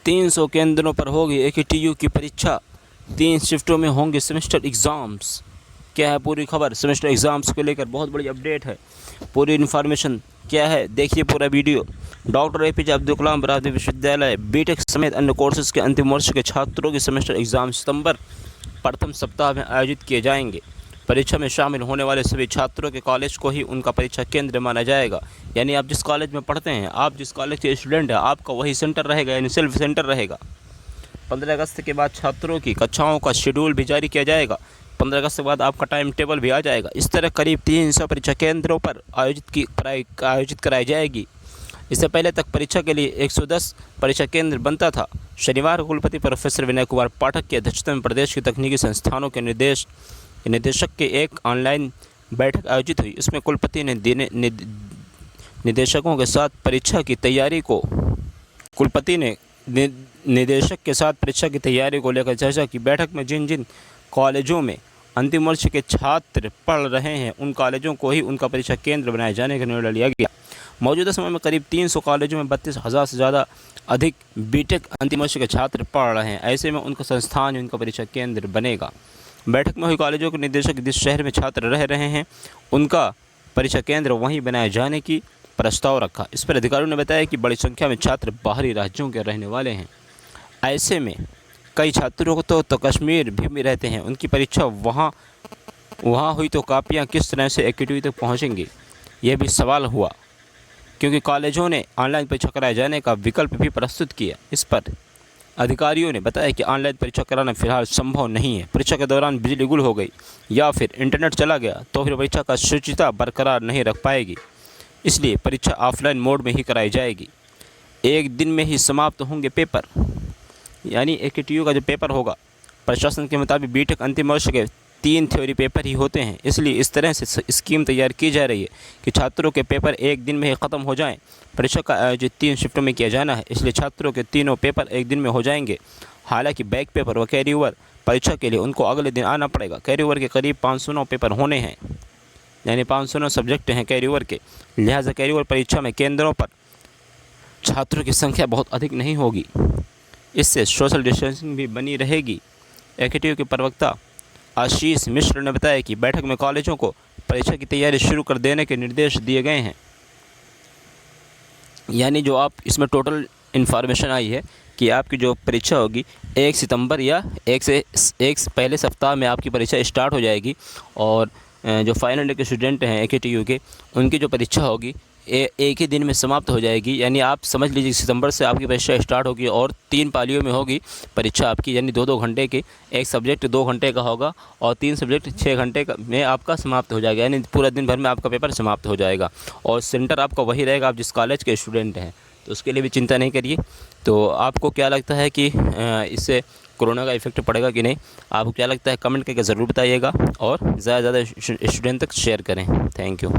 300 केंद्रों पर होगी AKTU की परीक्षा। 3 शिफ्टों में होंगे सेमेस्टर एग्ज़ाम्स। क्या है पूरी खबर? सेमेस्टर एग्ज़ाम्स को लेकर बहुत बड़ी अपडेट है। पूरी इन्फॉर्मेशन क्या है, देखिए पूरा video. Doctor APJ Abdul Kalam बरादरी विश्वविद्यालय बीटेक समेत अन्य कोर्सेज के अंतिम वर्ष के छात्रों के सेमेस्टर एग्ज़ाम सितंबर प्रथम सप्ताह में आयोजित किए जाएंगे। परीक्षा में शामिल होने वाले सभी छात्रों के कॉलेज को ही उनका परीक्षा केंद्र माना जाएगा। यानी आप जिस कॉलेज में पढ़ते हैं, आप जिस कॉलेज के स्टूडेंट हैं, आपका वही सेंटर रहेगा, यानी सेल्फ सेंटर रहेगा। 15 अगस्त के बाद छात्रों की कक्षाओं का शेड्यूल भी जारी किया जाएगा। 15 अगस्त के बाद आपका टाइम टेबल भी आ जाएगा। इस तरह करीब 300 परीक्षा केंद्रों पर आयोजित कराई जाएगी। इससे पहले तक परीक्षा के लिए 110 परीक्षा केंद्र बनता था। शनिवार को कुलपति प्रोफेसर विनय कुमार पाठक की अध्यक्षता में प्रदेश के तकनीकी संस्थानों के निदेशक के एक ऑनलाइन बैठक आयोजित हुई। इसमें कुलपति ने निदेशकों के साथ परीक्षा की तैयारी को लेकर चर्चा की। बैठक में जिन जिन कॉलेजों में अंतिम वर्ष के छात्र पढ़ रहे हैं, उन कॉलेजों को ही उनका परीक्षा केंद्र बनाए जाने का निर्णय लिया गया। मौजूदा समय में करीब 300 कॉलेजों में 32,000 से ज़्यादा अधिक बीटेक अंतिम वर्ष के छात्र पढ़ रहे हैं। ऐसे में उनका संस्थान उनका परीक्षा केंद्र बनेगा। बैठक में हुई कॉलेजों के निदेशक जिस शहर में छात्र रह रहे हैं, उनका परीक्षा केंद्र वहीं बनाए जाने की प्रस्ताव रखा। इस पर अधिकारियों ने बताया कि बड़ी संख्या में छात्र बाहरी राज्यों के रहने वाले हैं। ऐसे में कई छात्रों को तो कश्मीर भी रहते हैं, उनकी परीक्षा वहाँ हुई तो कापियाँ किस तरह से AKTU तक पहुँचेंगी, यह भी सवाल हुआ, क्योंकि कॉलेजों ने ऑनलाइन परीक्षा कराए जाने का विकल्प भी प्रस्तुत किया। इस पर अधिकारियों ने बताया कि ऑनलाइन परीक्षा कराना फिलहाल संभव नहीं है। परीक्षा के दौरान बिजली गुल हो गई या फिर इंटरनेट चला गया तो फिर परीक्षा का शुचिता बरकरार नहीं रख पाएगी। इसलिए परीक्षा ऑफलाइन मोड में ही कराई जाएगी। एक दिन में ही समाप्त होंगे पेपर, यानी AKTU का जो पेपर होगा, प्रशासन के मुताबिक बीटेक अंतिम वर्ष के 3 थ्योरी पेपर ही होते हैं। इसलिए इस तरह से स्कीम तैयार की जा रही है कि छात्रों के पेपर एक दिन में ही ख़त्म हो जाएं। परीक्षा का आयोजन 3 शिफ्टों में किया जाना है, इसलिए छात्रों के तीनों पेपर एक दिन में हो जाएंगे। हालांकि बैक पेपर व कैरी ओवर परीक्षा के लिए उनको अगले दिन आना पड़ेगा। कैरी ओवर के करीब 509 पेपर होने हैं, यानी 509 सब्जेक्ट हैं कैरी ओवर के। लिहाजा कैरी ओवर परीक्षा में केंद्रों पर छात्रों की संख्या बहुत अधिक नहीं होगी। इससे सोशल डिस्टेंसिंग भी बनी रहेगी। AKTU के प्रवक्ता आशीष मिश्र ने बताया कि बैठक में कॉलेजों को परीक्षा की तैयारी शुरू कर देने के निर्देश दिए गए हैं। यानी जो आप इसमें टोटल इन्फॉर्मेशन आई है कि आपकी जो परीक्षा होगी 1 सितंबर या एक पहले सप्ताह में आपकी परीक्षा स्टार्ट हो जाएगी। और जो फाइनल ईयर के स्टूडेंट हैं AKTU के, उनकी जो परीक्षा होगी एक ही दिन में समाप्त हो जाएगी। यानी आप समझ लीजिए सितंबर से आपकी परीक्षा स्टार्ट होगी और 3 पालियों में होगी परीक्षा आपकी, यानी 2-2 घंटे के। एक सब्जेक्ट 2 घंटे का होगा और 3 सब्जेक्ट 6 घंटे का में आपका समाप्त हो जाएगा, यानी पूरा दिन भर में आपका पेपर समाप्त हो जाएगा। और सेंटर आपका वही रहेगा, आप जिस कॉलेज के स्टूडेंट हैं, तो उसके लिए भी चिंता नहीं करिए। तो आपको क्या लगता है कि इससे कोरोना का इफेक्ट पड़ेगा कि नहीं, आपको क्या लगता है कमेंट करके ज़रूर बताइएगा और ज़्यादा से ज़्यादा स्टूडेंट तक शेयर करें। Thank you.